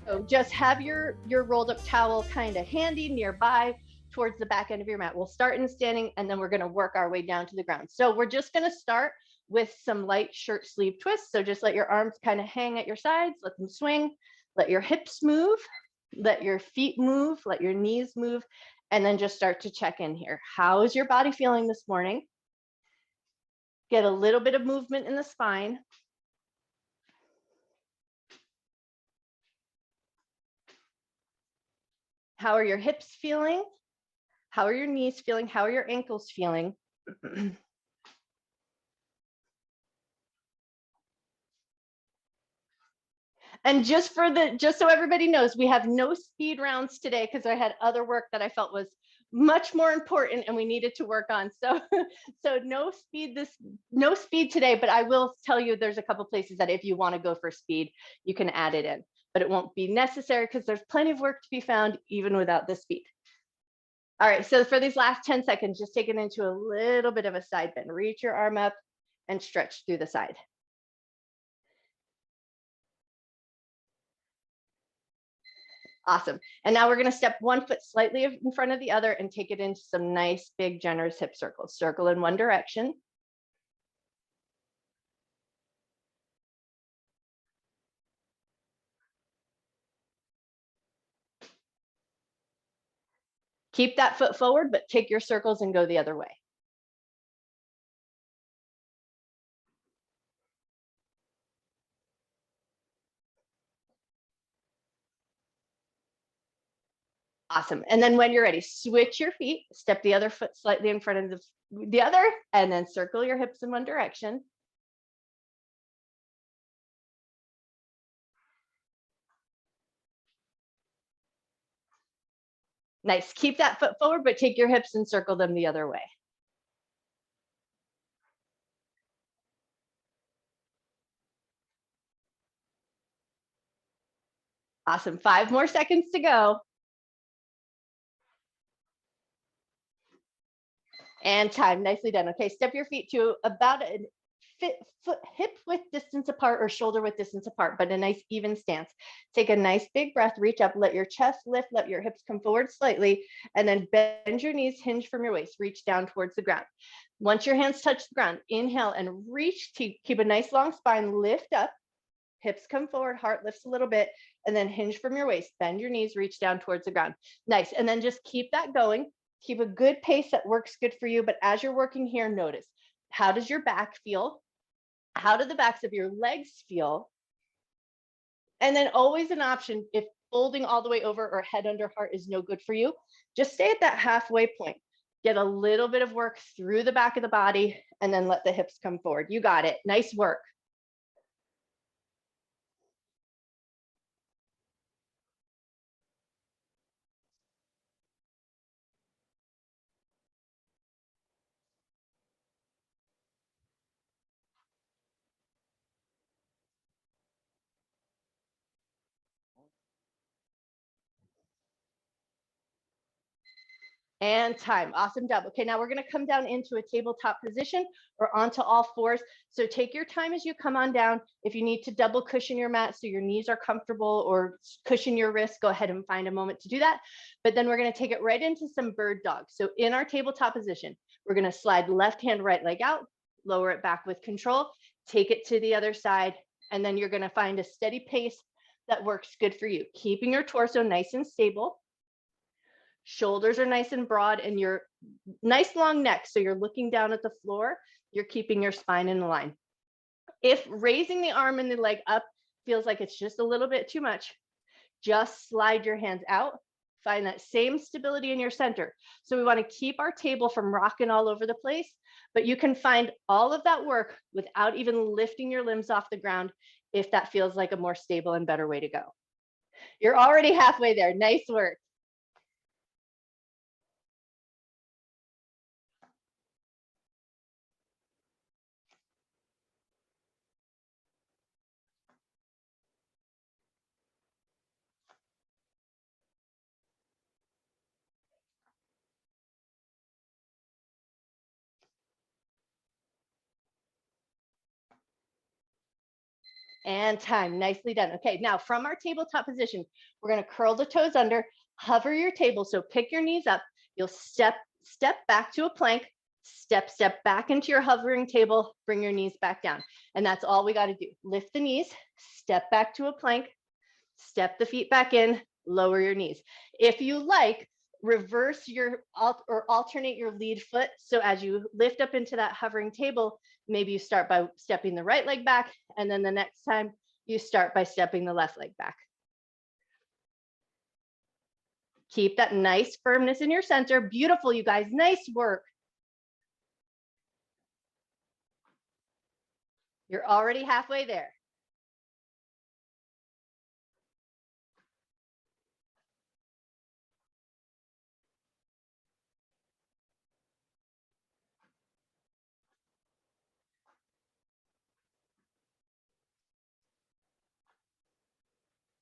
So just have your rolled up towel kind of handy nearby towards the back end of your mat. We'll start in standing and then we're going to work our way down to the ground. So we're just going to start with some light shirt sleeve twists. So just let your arms kind of hang at your sides, let them swing, let your hips move, let your feet move, let your knees move, and then just start to check in here. How is your body feeling this morning? Get a little bit of movement in the spine. How are your hips feeling? How are your knees feeling? How are your ankles feeling? And just so everybody knows, we have no speed rounds today because I had other work that I felt was much more important and we needed to work on. So no speed today, but I will tell you there's a couple places that if you want to go for speed, you can add it in, but it won't be necessary because there's plenty of work to be found even without the speed. All right, so for these last 10 seconds, just take it into a little bit of a side bend. Reach your arm up and stretch through the side. Awesome. And now we're going to step one foot slightly in front of the other and take it into some nice, big, generous hip circles. Circle in one direction. Keep that foot forward, but take your circles and go the other way. Awesome. And then when you're ready, switch your feet, step the other foot slightly in front of the other, and then circle your hips in one direction. Nice. Keep that foot forward, but take your hips and circle them the other way. Awesome. 5 more seconds to go. And time. Nicely done. Okay, step your feet to about a hip width distance apart or shoulder width distance apart, but a nice even stance. Take a nice big breath, reach up, let your chest lift, let your hips come forward slightly, and then bend your knees, hinge from your waist, reach down towards the ground. Once your hands touch the ground, inhale and reach to keep a nice long spine, lift up, hips come forward, heart lifts a little bit, and then hinge from your waist, bend your knees, reach down towards the ground. Nice, and then just keep that going. Keep a good pace that works good for you, but as you're working here, notice, how does your back feel? How do the backs of your legs feel? And then always an option, if folding all the way over or head under heart is no good for you, just stay at that halfway point. Get a little bit of work through the back of the body and then let the hips come forward. You got it. Nice work. And time. Awesome job. Okay, now we're going to come down into a tabletop position or onto all fours. So take your time as you come on down. If you need to double cushion your mat so your knees are comfortable or cushion your wrists, go ahead and find a moment to do that. But then we're going to take it right into some bird dog. So in our tabletop position, we're going to slide left hand, right leg out, lower it back with control, take it to the other side, and then you're going to find a steady pace that works good for you, keeping your torso nice and stable. Shoulders are nice and broad and your nice long neck. So you're looking down at the floor, you're keeping your spine in line. If raising the arm and the leg up feels like it's just a little bit too much, just slide your hands out. Find that same stability in your center. So we want to keep our table from rocking all over the place, but you can find all of that work without even lifting your limbs off the ground if that feels like a more stable and better way to go. You're already halfway there. Nice work. And time. Nicely done. Okay, now from our tabletop position, we're going to curl the toes under, hover your table. So pick your knees up. You'll step back to a plank, step back into your hovering table, bring your knees back down. And that's all we got to do. Lift the knees, step back to a plank, step the feet back in, lower your knees. If you like, reverse your or alternate your lead foot. So as you lift up into that hovering table, maybe you start by stepping the right leg back, and then the next time you start by stepping the left leg back. Keep that nice firmness in your center. Beautiful, you guys. Nice work. You're already halfway there.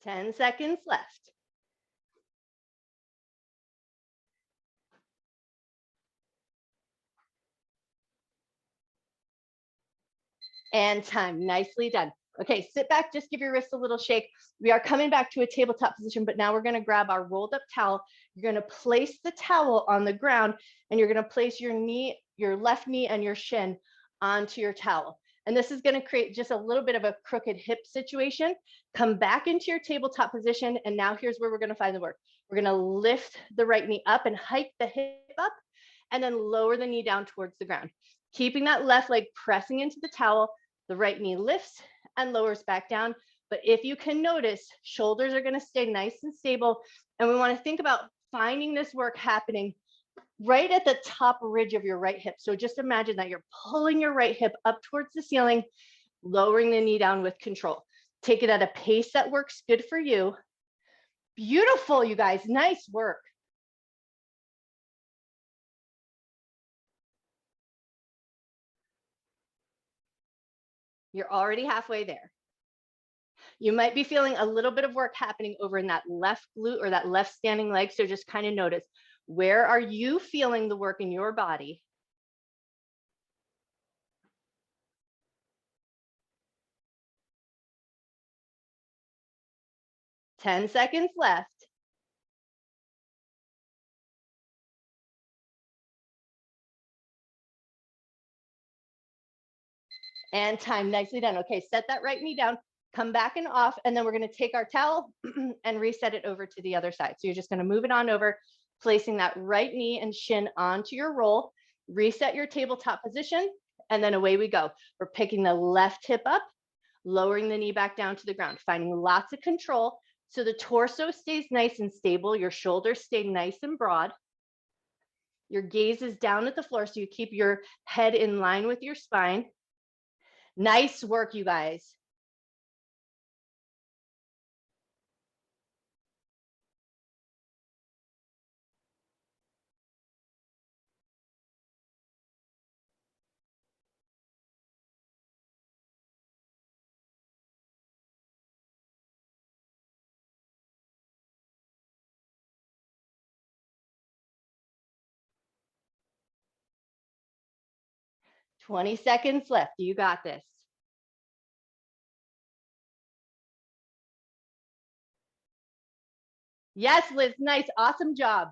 Ten seconds left. And time. Nicely done. Okay, sit back, just give your wrists a little shake. We are coming back to a tabletop position, but now we're going to grab our rolled up towel. You're going to place the towel on the ground, and you're going to place your knee, your left knee and your shin onto your towel. And this is going to create just a little bit of a crooked hip situation. Come back into your tabletop position, and now here's where we're going to find the work. We're going to lift the right knee up and hike the hip up, and then lower the knee down towards the ground. Keeping that left leg pressing into the towel, the right knee lifts and lowers back down. But if you can notice, shoulders are going to stay nice and stable. And we want to think about finding this work happening right at the top ridge of your right hip. So just imagine that you're pulling your right hip up towards the ceiling, lowering the knee down with control. Take it at a pace that works good for you. Beautiful, you guys. Nice work. You're already halfway there. You might be feeling a little bit of work happening over in that left glute or that left standing leg. So just kind of notice, where are you feeling the work in your body? Ten seconds left. And time. Nicely done. Okay, set that right knee down, come back and off, and then we're going to take our towel and reset it over to the other side. So you're just going to move it on over, placing that right knee and shin onto your roll, reset your tabletop position, and then away we go. We're picking the left hip up, lowering the knee back down to the ground, finding lots of control so the torso stays nice and stable, your shoulders stay nice and broad. Your gaze is down at the floor so you keep your head in line with your spine. Nice work, you guys. Twenty seconds left. You got this. Yes, Liz, nice, awesome job.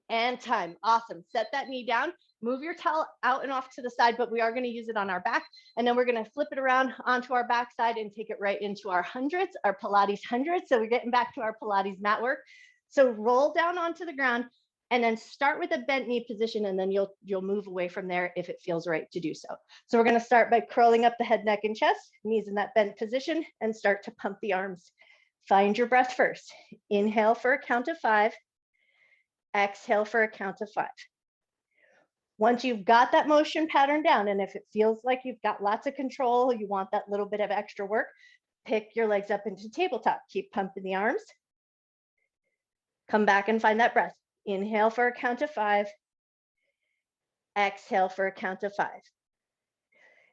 And time. Awesome. Set that knee down. Move your towel out and off to the side, but we are going to use it on our back. And then we're going to flip it around onto our back side and take it right into our hundreds, our Pilates hundreds. So we're getting back to our Pilates mat work. So roll down onto the ground and then start with a bent knee position, and then you'll move away from there if it feels right to do so. So we're going to start by curling up the head, neck, and chest, knees in that bent position, and start to pump the arms. Find your breath first. Inhale for a count of 5. Exhale for a count of 5. Once you've got that motion pattern down, and if it feels like you've got lots of control, you want that little bit of extra work, pick your legs up into tabletop. Keep pumping the arms. Come back and find that breath. Inhale for a count of 5. Exhale for a count of 5.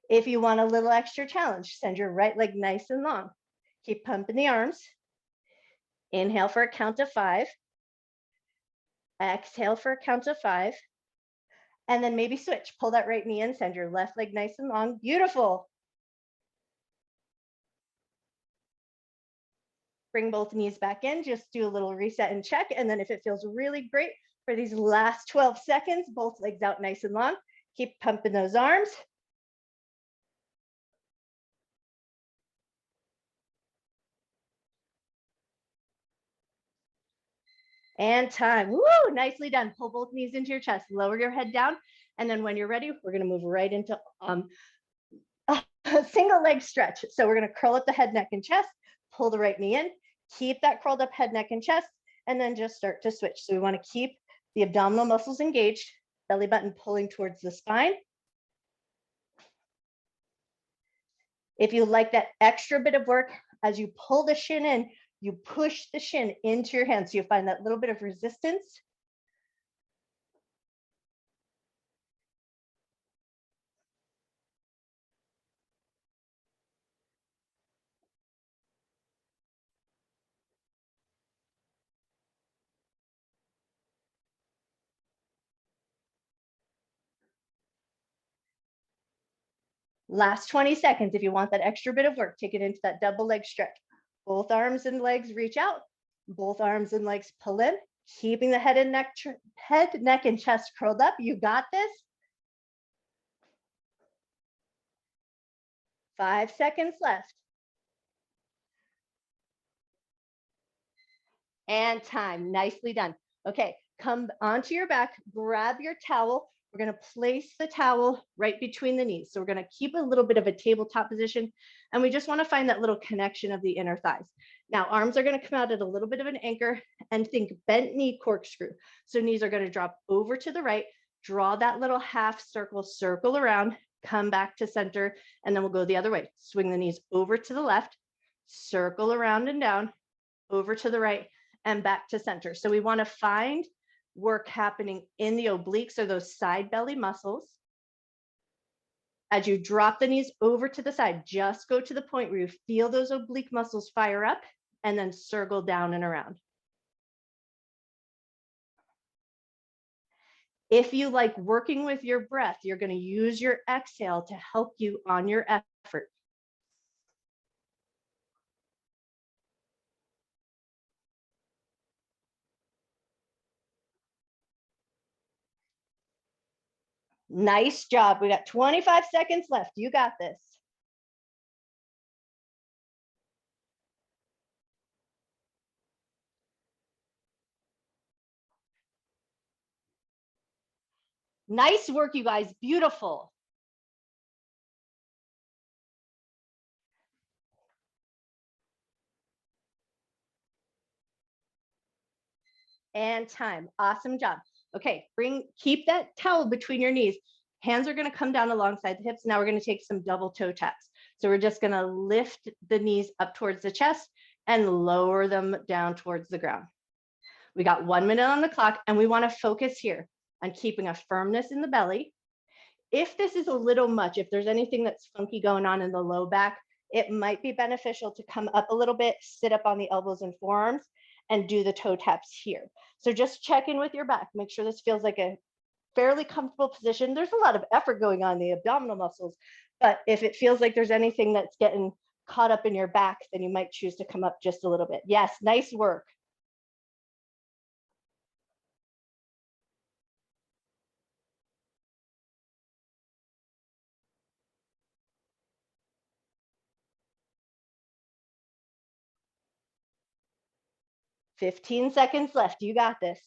If you want a little extra challenge, send your right leg nice and long. Keep pumping the arms. Inhale for a count of 5. Exhale for a count of 5. And then maybe switch. Pull that right knee in, send your left leg nice and long. Beautiful. Bring both knees back in, just do a little reset and check. And then if it feels really great for these last 12 seconds, both legs out nice and long, keep pumping those arms. And time. Woo, nicely done. Pull both knees into your chest, lower your head down. And then when you're ready, we're gonna move right into a single leg stretch. So we're gonna curl up the head, neck, and chest, pull the right knee in, keep that curled up head, neck, and chest, and then just start to switch. So we wanna keep the abdominal muscles engaged, belly button pulling towards the spine. If you like that extra bit of work, as you pull the shin in, you push the shin into your hands. So you find that little bit of resistance. Last 20 seconds. If you want that extra bit of work, take it into that double leg stretch. Both arms and legs reach out. Both arms and legs pull in, keeping the head, neck, and chest curled up. You got this. 5 seconds left. And time. Nicely done. Okay, come onto your back, grab your towel. We're going to place the towel right between the knees. So we're going to keep a little bit of a tabletop position. And we just want to find that little connection of the inner thighs. Now, arms are going to come out at a little bit of an anchor, and think bent knee corkscrew. So knees are going to drop over to the right, draw that little half circle, circle around, come back to center, and then we'll go the other way. Swing the knees over to the left, circle around and down, over to the right, and back to center. So we want to find work happening in the obliques, or those side belly muscles. As you drop the knees over to the side, just go to the point where you feel those oblique muscles fire up, and then circle down and around. If you like working with your breath, you're going to use your exhale to help you on your effort. Nice job. We got 25 seconds left. You got this. Nice work, you guys. Beautiful. And time. Awesome job. Okay, keep that towel between your knees. Hands are going to come down alongside the hips. Now we're going to take some double toe taps. So we're just going to lift the knees up towards the chest and lower them down towards the ground. We got 1 minute on the clock, and we want to focus here on keeping a firmness in the belly. If this is a little much, if there's anything that's funky going on in the low back, it might be beneficial to come up a little bit, sit up on the elbows and forearms, and do the toe taps here. So just check in with your back. Make sure this feels like a fairly comfortable position. There's a lot of effort going on in the abdominal muscles, but if it feels like there's anything that's getting caught up in your back, then you might choose to come up just a little bit. Yes, nice work. "15 seconds left. You got this."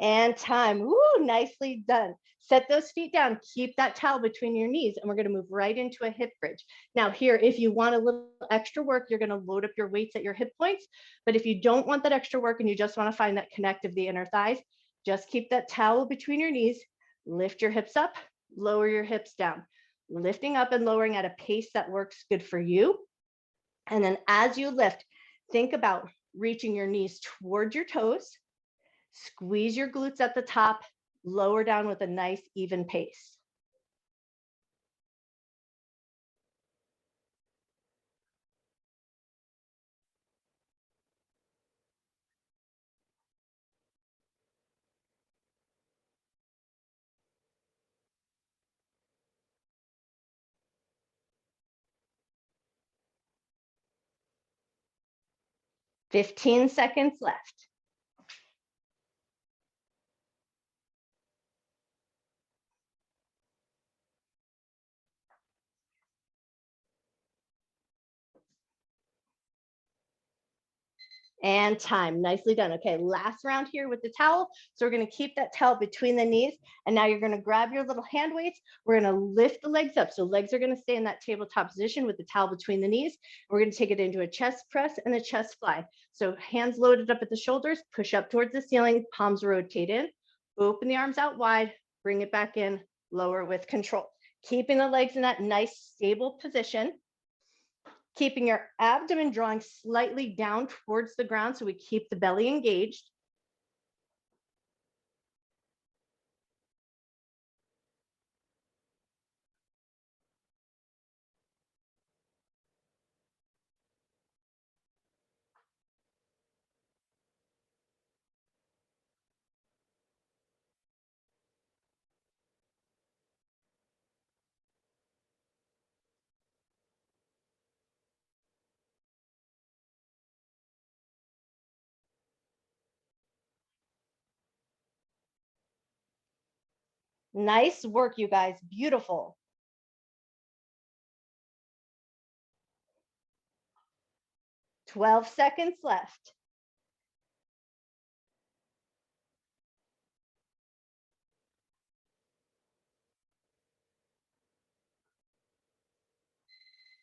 And time. Woo, nicely done. Set those feet down. Keep that towel between your knees, and we're going to move right into a hip bridge. Now here, if you want a little extra work, you're going to load up your weights at your hip points. But if you don't want that extra work and you just want to find that connect of the inner thighs, just keep that towel between your knees. Lift your hips up, lower your hips down. Lifting up and lowering at a pace that works good for you. And then as you lift, think about reaching your knees toward your toes. Squeeze your glutes at the top, lower down with a nice even pace. Fifteen seconds left. And time. Nicely done. Okay, last round here with the towel. So we're going to keep that towel between the knees. And now you're going to grab your little hand weights. We're going to lift the legs up. So legs are going to stay in that tabletop position with the towel between the knees. We're going to take it into a chest press and a chest fly. So hands loaded up at the shoulders, push up towards the ceiling, palms rotate in, open the arms out wide, bring it back in, lower with control. Keeping the legs in that nice stable position. Keeping your abdomen drawing slightly down towards the ground so we keep the belly engaged. Nice work, you guys. Beautiful. 12 seconds left.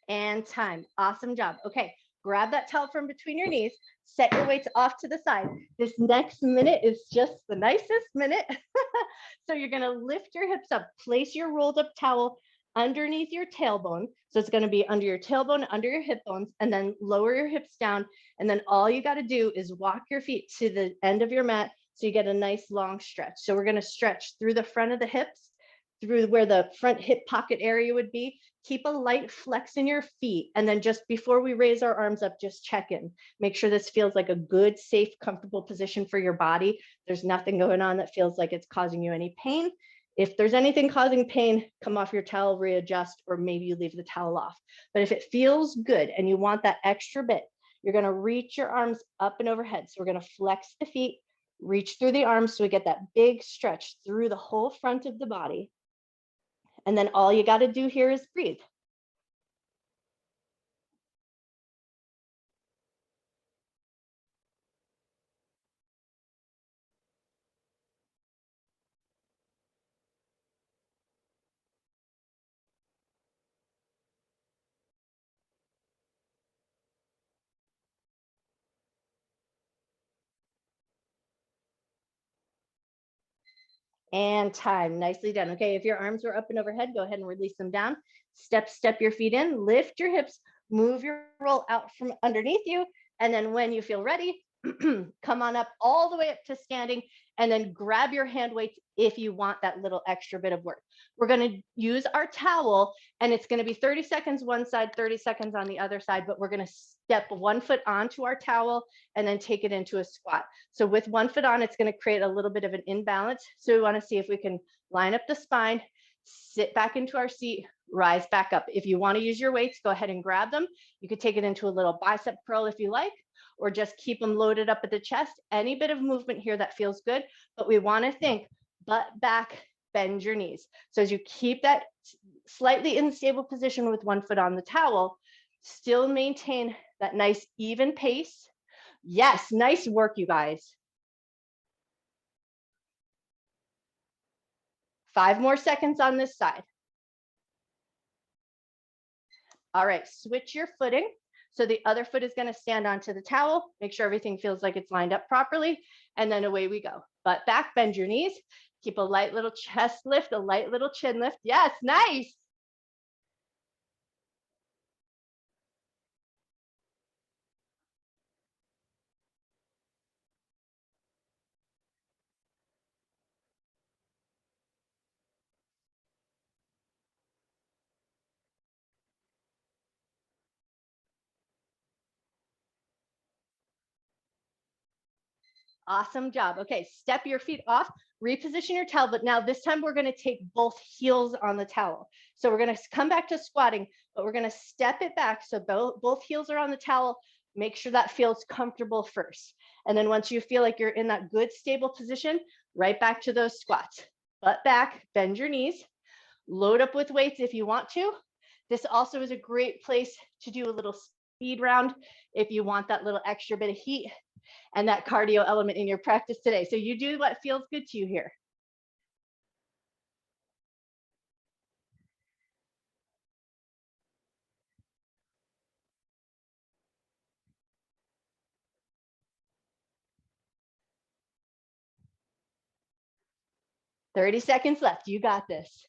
And time. Awesome job. Okay, grab that towel from between your knees, set your weights off to the side. This next minute is just the nicest minute. So you're going to lift your hips up, place your rolled up towel underneath your tailbone. So it's going to be under your tailbone, under your hip bones, and then lower your hips down. And then all you got to do is walk your feet to the end of your mat so you get a nice long stretch. So we're going to stretch through the front of the hips, through where the front hip pocket area would be. Keep a light flex in your feet. And then just before we raise our arms up, just check in. Make sure this feels like a good, safe, comfortable position for your body. There's nothing going on that feels like it's causing you any pain. If there's anything causing pain, come off your towel, readjust, or maybe you leave the towel off. But if it feels good and you want that extra bit, you're going to reach your arms up and overhead. So we're going to flex the feet, reach through the arms so we get that big stretch through the whole front of the body. And then all you got to do here is breathe. And time. Nicely done. Okay, if your arms are up and overhead, go ahead and release them down. Step your feet in, lift your hips, move your roll out from underneath you. And then when you feel ready, come on up all the way up to standing, and then grab your hand weights if you want that little extra bit of work. We're going to use our towel, and it's going to be 30 seconds one side, 30 seconds on the other side, but we're going to step one foot onto our towel and then take it into a squat. So with one foot on, it's going to create a little bit of an imbalance. So we want to see if we can line up the spine, sit back into our seat, rise back up. If you want to use your weights, go ahead and grab them. You could take it into a little bicep curl if you like, or just keep them loaded up at the chest. Any bit of movement here that feels good, but we want to think butt back, bend your knees. So as you keep that slightly unstable position with one foot on the towel, still maintain that nice even pace. Yes, nice work, you guys. 5 more seconds on this side. All right, switch your footing. So the other foot is going to stand onto the towel. Make sure everything feels like it's lined up properly. And then away we go. Butt back, bend your knees. Keep a light little chest lift, a light little chin lift. Yes, nice. Awesome job. Okay, step your feet off, reposition your towel, but now this time we're going to take both heels on the towel. So we're going to come back to squatting, but we're going to step it back so both heels are on the towel. Make sure that feels comfortable first. And then once you feel like you're in that good stable position, right back to those squats. Butt back, bend your knees, load up with weights if you want to. This also is a great place to do a little speed round if you want that little extra bit of heat and that cardio element in your practice today. So you do what feels good to you here. "30 seconds left. You got this."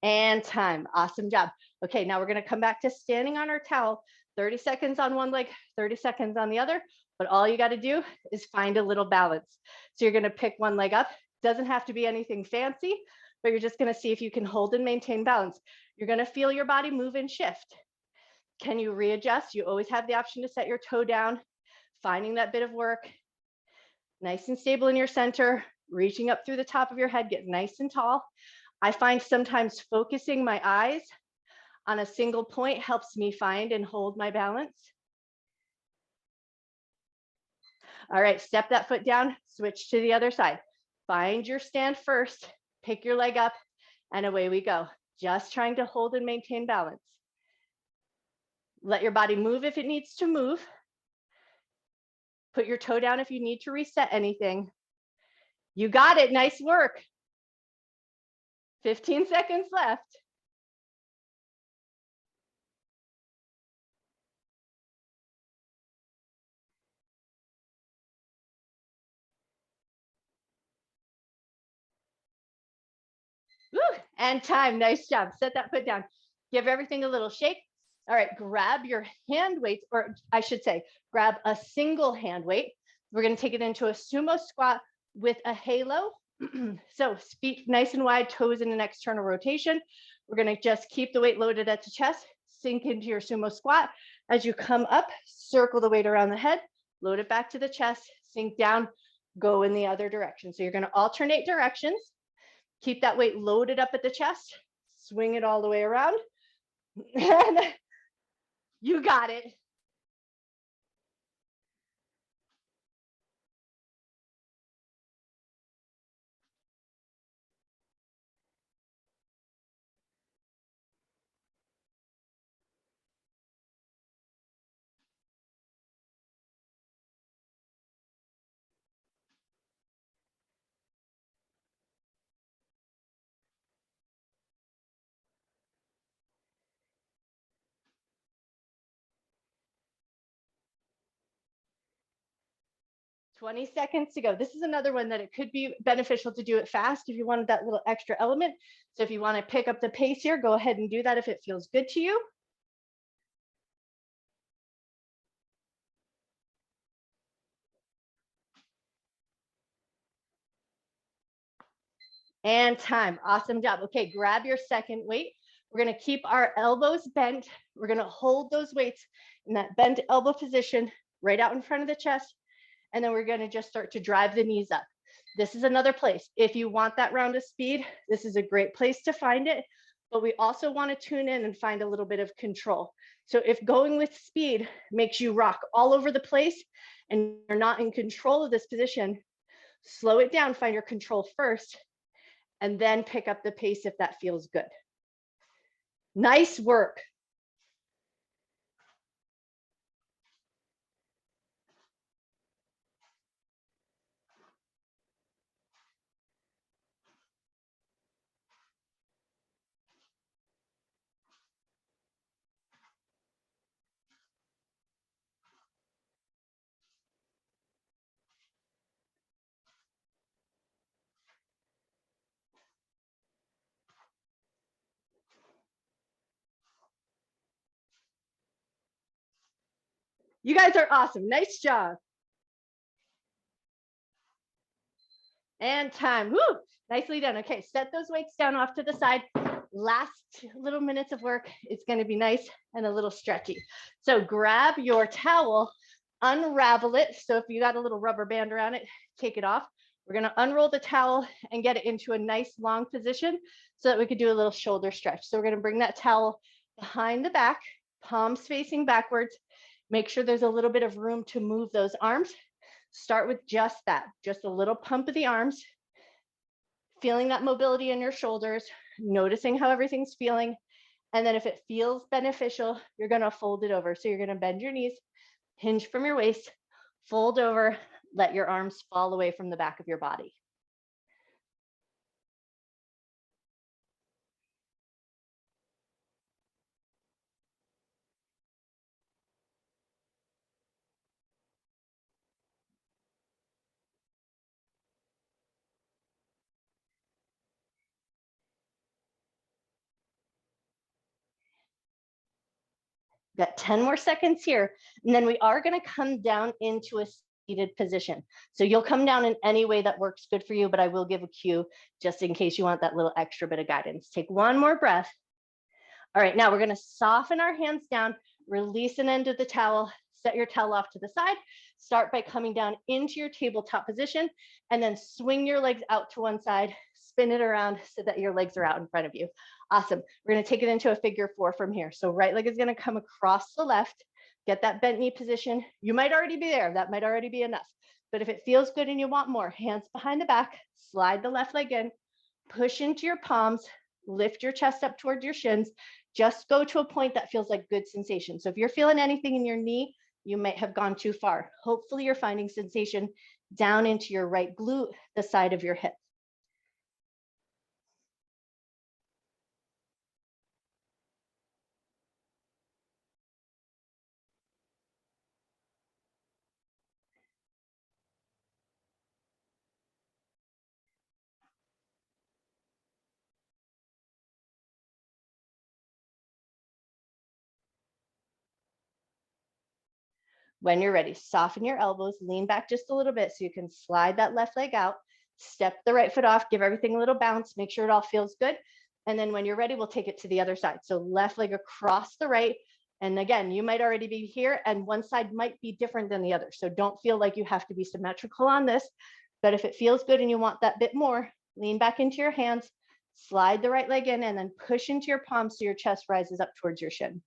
And time. Awesome job. Okay, now we're going to come back to standing on our towel. 30 seconds on one leg, 30 seconds on the other. But all you got to do is find a little balance. So you're going to pick one leg up. Doesn't have to be anything fancy, but you're just going to see if you can hold and maintain balance. You're going to feel your body move and shift. Can you readjust? You always have the option to set your toe down, finding that bit of work. Nice and stable in your center, reaching up through the top of your head, get nice and tall. I find sometimes focusing my eyes on a single point helps me find and hold my balance. All right, step that foot down, switch to the other side. Find your stand first, pick your leg up, and away we go. Just trying to hold and maintain balance. Let your body move if it needs to move. Put your toe down if you need to reset anything. You got it, nice work. 15 seconds left. Woo, and time, nice job. Set that foot down. Give everything a little shake. All right, grab your hand weights, or I should say, grab a single hand weight. We're gonna take it into a sumo squat with a halo. So feet nice and wide, toes in an external rotation. We're gonna just keep the weight loaded at the chest, sink into your sumo squat. As you come up, circle the weight around the head, load it back to the chest, sink down, go in the other direction. So you're gonna alternate directions. Keep that weight loaded up at the chest, swing it all the way around. And you got it. "20 seconds to go." This is another one that it could be beneficial to do it fast if you wanted that little extra element. So if you want to pick up the pace here, go ahead and do that if it feels good to you. And time. Awesome job. Okay, grab your second weight. We're going to keep our elbows bent. We're going to hold those weights in that bent elbow position right out in front of the chest. And then we're going to just start to drive the knees up. This is another place. If you want that round of speed, this is a great place to find it. But we also want to tune in and find a little bit of control. So if going with speed makes you rock all over the place and you're not in control of this position, slow it down, find your control first, and then pick up the pace if that feels good. Nice work. You guys are awesome. Nice job. And time. Woo! Nicely done. Okay, set those weights down off to the side. Last little minutes of work. It's going to be nice and a little stretchy. So grab your towel, unravel it. So if you got a little rubber band around it, take it off. We're going to unroll the towel and get it into a nice long position so that we could do a little shoulder stretch. So we're going to bring that towel behind the back, palms facing backwards. Make sure there's a little bit of room to move those arms. Start with just that, just a little pump of the arms, feeling that mobility in your shoulders, noticing how everything's feeling. And then if it feels beneficial, you're going to fold it over. So you're going to bend your knees, hinge from your waist, fold over, let your arms fall away from the back of your body. Got 10 more seconds here. And then we are going to come down into a seated position. So you'll come down in any way that works good for you, but I will give a cue just in case you want that little extra bit of guidance. Take one more breath. All right, now we're going to soften our hands down, release an end of the towel, set your towel off to the side. Start by coming down into your tabletop position and then swing your legs out to one side, spin it around so that your legs are out in front of you. Awesome. We're going to take it into a figure four from here. So right leg is going to come across the left, get that bent knee position. You might already be there. That might already be enough. But if it feels good and you want more, hands behind the back, slide the left leg in, push into your palms, lift your chest up towards your shins. Just go to a point that feels like good sensation. So if you're feeling anything in your knee, you might have gone too far. Hopefully you're finding sensation down into your right glute, the side of your hip. When you're ready, soften your elbows, lean back just a little bit so you can slide that left leg out, step the right foot off, give everything a little bounce, make sure it all feels good. And then when you're ready, we'll take it to the other side. So left leg across the right. And again, you might already be here and one side might be different than the other. So don't feel like you have to be symmetrical on this, but if it feels good and you want that bit more, lean back into your hands, slide the right leg in and then push into your palms so your chest rises up towards your shin.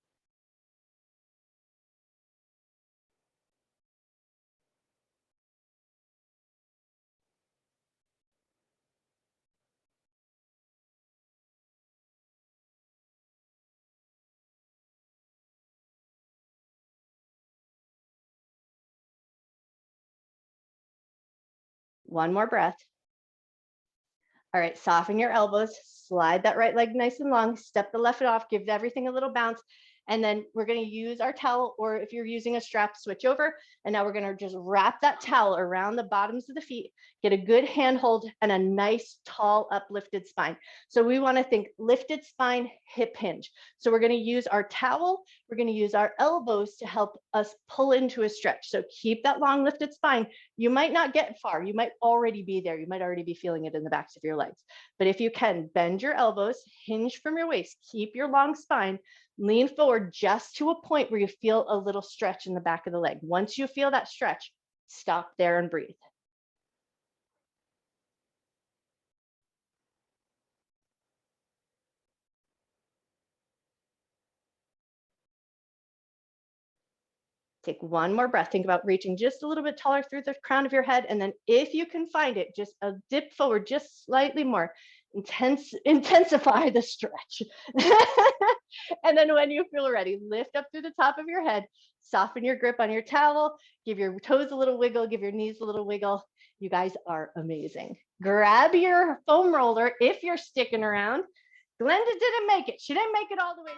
One more breath. All right, soften your elbows, slide that right leg nice and long, step the left foot off, give everything a little bounce. And then we're going to use our towel, or if you're using a strap, switch over. And now we're going to just wrap that towel around the bottoms of the feet, get a good handhold and a nice tall uplifted spine. So we want to think lifted spine, hip hinge. So we're going to use our towel. We're going to use our elbows to help us pull into a stretch. So keep that long lifted spine. You might not get far. You might already be there. You might already be feeling it in the backs of your legs. But if you can, bend your elbows, hinge from your waist, keep your long spine, lean forward just to a point where you feel a little stretch in the back of the leg. Once you feel that stretch, stop there and breathe. Take one more breath. Think about reaching just a little bit taller through the crown of your head. And then if you can find it, just a dip forward just slightly more. Intensify the stretch. And then when you feel ready, lift up through the top of your head, soften your grip on your towel, give your toes a little wiggle, give your knees a little wiggle. You guys are amazing. Grab your foam roller if you're sticking around. Glenda didn't make it. She didn't make it all the way.